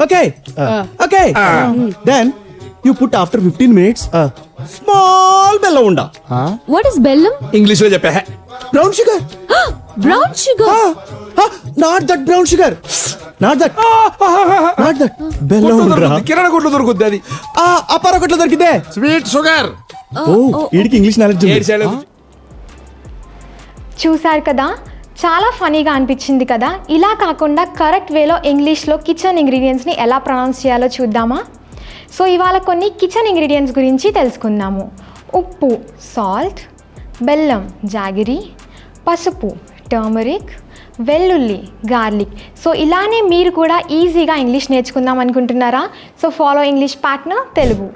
Okay. Okay. Then you put after 15 minutes small bella unda. What is బెల్లం? English లో చెప్పా. Brown sugar. Brown sugar. Not that brown sugar. Not that. Not that. Bella unda. కిరాణా కొట్లో దొరుకుద్ది అది. అపార కొట్లో దొరికితే. Sweet sugar. వీడికి ఇంగ్లీష్ నాలెడ్జ్. చూసారు కదా, చాలా ఫనీగా అనిపించింది కదా. ఇలా కాకుండా కరెక్ట్ వేలో ఇంగ్లీష్లో కిచెన్ ఇంగ్రీడియంట్స్ని ఎలా ప్రొనౌన్స్ చేయాలో చూద్దామా? సో ఇవాళ కొన్ని కిచెన్ ఇంగ్రీడియంట్స్ గురించి తెలుసుకుందాము. ఉప్పు సాల్ట్, బెల్లం జాగిరి, పసుపు టర్మరిక్, వెల్లుల్లి గార్లిక్. సో ఇలానే మీరు కూడా ఈజీగా ఇంగ్లీష్ నేర్చుకుందాం అనుకుంటున్నారా? So follow English partner Telugu.